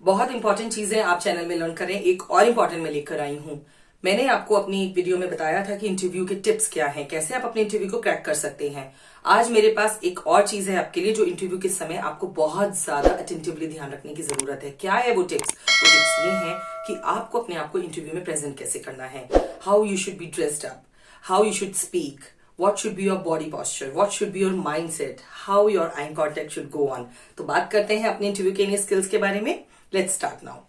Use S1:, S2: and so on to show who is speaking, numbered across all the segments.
S1: बहुत इंपॉर्टेंट चीजें आप चैनल में लर्न करें। एक और इंपॉर्टेंट मैं लेकर आई हूं। मैंने आपको अपनी एक वीडियो में बताया था कि इंटरव्यू के टिप्स क्या हैं, कैसे आप अपने इंटरव्यू को क्रैक कर सकते हैं। आज मेरे पास एक और चीज है आपके लिए जो इंटरव्यू के समय आपको बहुत ज्यादा अटेंटिवली ध्यान रखने की जरूरत है। क्या है वो टिप्स? वो टिप्स ये हैं कि आपको अपने आप को इंटरव्यू में प्रेजेंट कैसे करना है, how you should be dressed up, how you should speak, what should be your body posture, what should be your mindset, how your eye contact should go on। तो बात करते हैं अपने इंटरव्यू के इन स्किल्स के बारे में। Let's start now.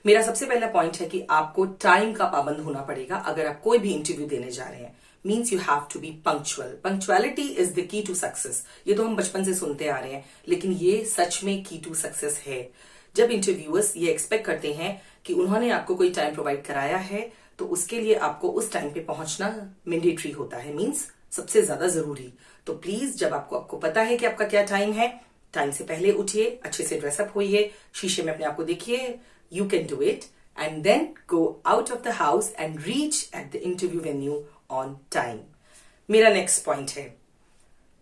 S1: मेरा सबसे पहला पॉइंट है कि आपको टाइम का पाबंद होना पड़ेगा अगर आप कोई भी इंटरव्यू देने जा रहे हैं। Means you have to be punctual. Punctuality is the key to success. ये तो हम बचपन से सुनते आ रहे हैं, लेकिन ये सच में की टू सक्सेस है। जब इंटरव्यूअर्स ये एक्सपेक्ट करते हैं कि उन्होंने आपको कोई टाइम प्रोवाइड कराया है, तो उसके लिए आपको उस टाइम पे पहुंचना मैंडेटरी होता है, मीन्स सबसे ज्यादा जरूरी। तो प्लीज जब आपको पता है कि आपका क्या टाइम है, टाइम से पहले उठिए, अच्छे से ड्रेसअप होइए, शीशे में अपने आप को देखिए, you can do it, and then go out of the house and reach at the interview venue on time. मेरा नेक्स्ट पॉइंट है,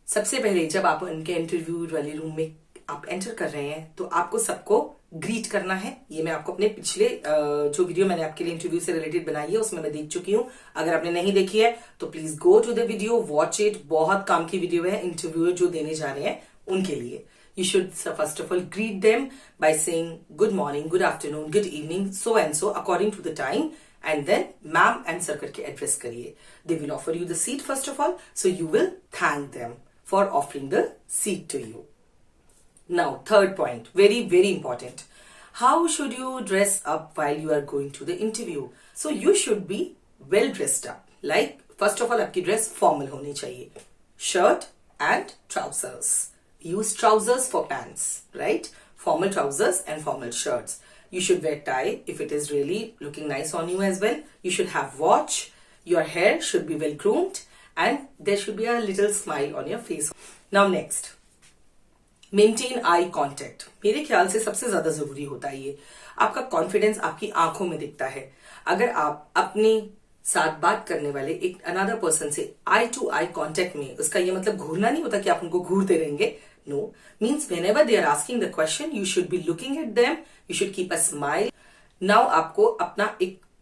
S1: सबसे पहले जब आप उनके इंटरव्यू वाले रूम में आप एंटर कर रहे हैं तो आपको सबको ग्रीट करना है। ये मैं आपको अपने पिछले जो वीडियो मैंने आपके लिए इंटरव्यू से रिलेटेड बनाई है उसमें मैं देख चुकी हूं। अगर आपने नहीं देखी है तो please go to the video, watch it. बहुत काम की वीडियो है इंटरव्यू जो देने जा रहे हैं उनके लिए। You should first of all greet them by saying good morning, good afternoon, good evening, so and so according to the time, and then ma'am and sir करके एड्रेस करिए। They will offer you the seat first of all, so you will thank them for offering the seat to you. Now, third point, very, very important. How should you dress up while you are going to the interview? So, you should be well dressed up. Like, first of all, आपकी dress formal होनी चाहिए. Shirt and trousers. Use trousers for pants, right? Formal trousers and formal shirts. You should wear tie if it is really looking nice on you as well. You should have watch. Your hair should be well groomed and there should be a little smile on your face. Now, next. Maintain eye contact. मेरे ख्याल से सबसे ज्यादा जरूरी होता है ये। आपका कॉन्फिडेंस आपकी आंखों में दिखता है। अगर आप अपने साथ बात करने वाले एक अनदर पर्सन से आई टू आई कॉन्टेक्ट में, उसका ये मतलब घूरना नहीं होता कि आप उनको घूरते रहेंगे। No, means whenever they are asking the question you should be looking at them, you should keep a smile. Now आपको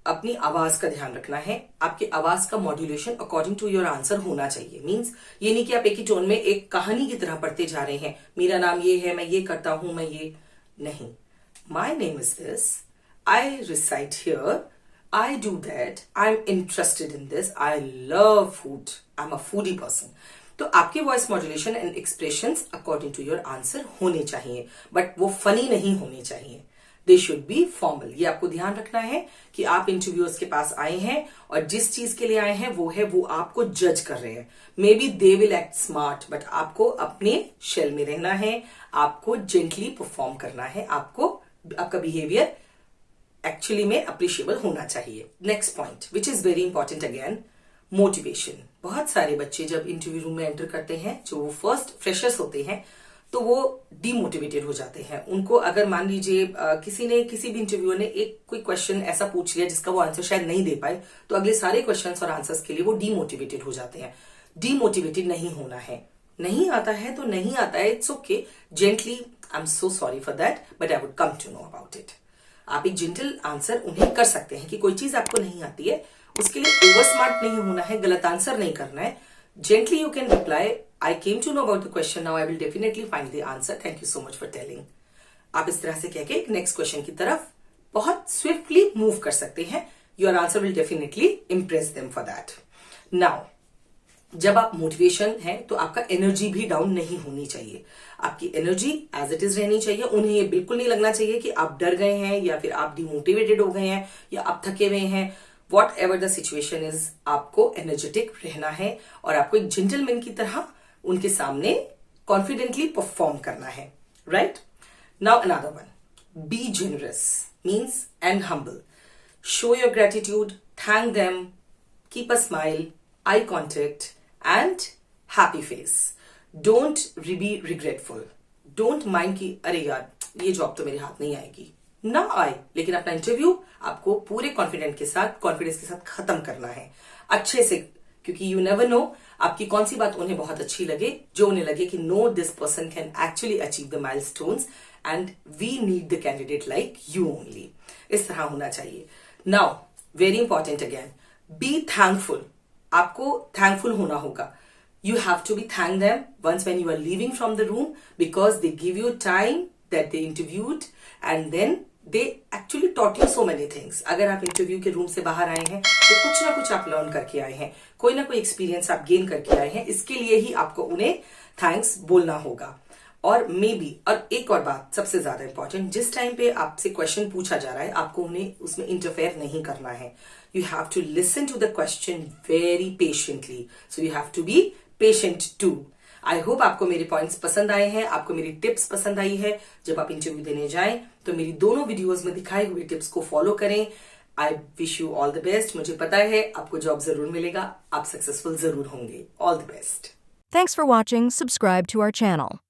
S1: अपनी आवाज का ध्यान रखना है। आपकी आवाज का modulation according to your answer होना चाहिए। मीन्स ये नहीं कि आप एक ही टोन में एक कहानी की तरह पढ़ते जा रहे हैं, मेरा नाम ये है, मैं ये करता हूं, मैं ये नहीं। My name is this, I reside here, I do that, I am interested in this, I love food, I am a foodie person. तो आपके voice modulation and expressions according to your answer होने चाहिए, but वो funny नहीं होने चाहिए। They should be formal. ये आपको ध्यान रखना है कि आप इंटरव्यूअर्स के पास आए हैं और जिस चीज के लिए आए हैं वो आपको जज कर रहे हैं। May be they will act smart, but आपको अपने शेल में रहना है, आपको जेंटली परफॉर्म करना है, आपका बिहेवियर एक्चुअली में अप्रिशिएबल होना चाहिए। Next point which is very important again, motivation. बहुत सारे बच्चे जब इंटरव्यू रूम में एंटर करते हैं, जो फर्स्ट फ्रेशर्स होते हैं, तो वो डीमोटिवेटेड हो जाते हैं। उनको अगर मान लीजिए किसी भी इंटरव्यूअर ने एक कोई क्वेश्चन ऐसा पूछ लिया जिसका वो आंसर शायद नहीं दे पाए, तो अगले सारे क्वेश्चंस और आंसर्स के लिए वो डीमोटिवेटेड हो जाते हैं। डीमोटिवेटेड नहीं होना है। नहीं आता है तो नहीं आता है, it's okay. Gently, I am so sorry for that but I would come to know about it. आप एक जेंटल आंसर उन्हें कर सकते हैं कि कोई चीज आपको नहीं आती है, उसके लिए ओवर स्मार्ट नहीं होना है, गलत आंसर नहीं करना है। Gently you can reply, I came to know about the question, now I will definitely find the answer. Thank you so much for telling. आप इस तरह से कह के नेक्स्ट क्वेश्चन की तरफ बहुत स्विफ्टली मूव कर सकते हैं। Your answer will definitely impress them for that. Now, जब आप मोटिवेशन है तो आपका एनर्जी भी डाउन नहीं होनी चाहिए। आपकी एनर्जी एज इट इज रहनी चाहिए। उन्हें ये बिल्कुल नहीं लगना चाहिए कि आप डर गए हैं या फिर आप डिमोटिवेटेड हो गए हैं या आप थके हुए हैं। What ever the situation is, आपको एनर्जेटिक रहना है और आपको एक जेंटलमैन की तरह उनके सामने कॉन्फिडेंटली परफॉर्म करना है। Right now another one, be generous means and humble. Show your gratitude, thank them, keep a smile, eye contact and happy face. Don't be regretful. Don't mind कि अरे यार ये जॉब तो मेरे हाथ नहीं आएगी, ना आए, लेकिन अपना इंटरव्यू आपको पूरे कॉन्फिडेंस के साथ खत्म करना है अच्छे से, क्योंकि यू नेवर नो आपकी कौन सी बात उन्हें बहुत अच्छी लगे, जो उन्हें लगे कि no this person can actually achieve the milestones and we need the candidate like you only. इस तरह होना चाहिए। Now very important again, be thankful. आपको थैंकफुल होना होगा। You have to be thank them once when you are leaving from the room because they give you time that they interviewed and then they actually taught you so many things. अगर आप interview के room से बाहर आए हैं तो कुछ ना कुछ आप लर्न करके आए हैं, कोई ना कोई एक्सपीरियंस आप गेन करके आए हैं, इसके लिए ही आपको उन्हें थैंक्स बोलना होगा। और मे बी, और एक और बात सबसे ज्यादा इंपॉर्टेंट, जिस टाइम पे आपसे क्वेश्चन पूछा जा रहा है आपको उन्हें उसमें इंटरफेयर नहीं करना है। You have to listen to the question very patiently, so you have to be patient too. I hope आपको मेरे पॉइंट्स पसंद आए हैं, आपको मेरी टिप्स पसंद आई है। जब आप इंटरव्यू देने जाएं तो मेरी दोनों वीडियोस में दिखाए हुए टिप्स को फॉलो करें। I wish you all the best. मुझे पता है आपको जॉब जरूर मिलेगा, आप सक्सेसफुल जरूर होंगे। All the best.
S2: Thanks for watching. Subscribe to our channel.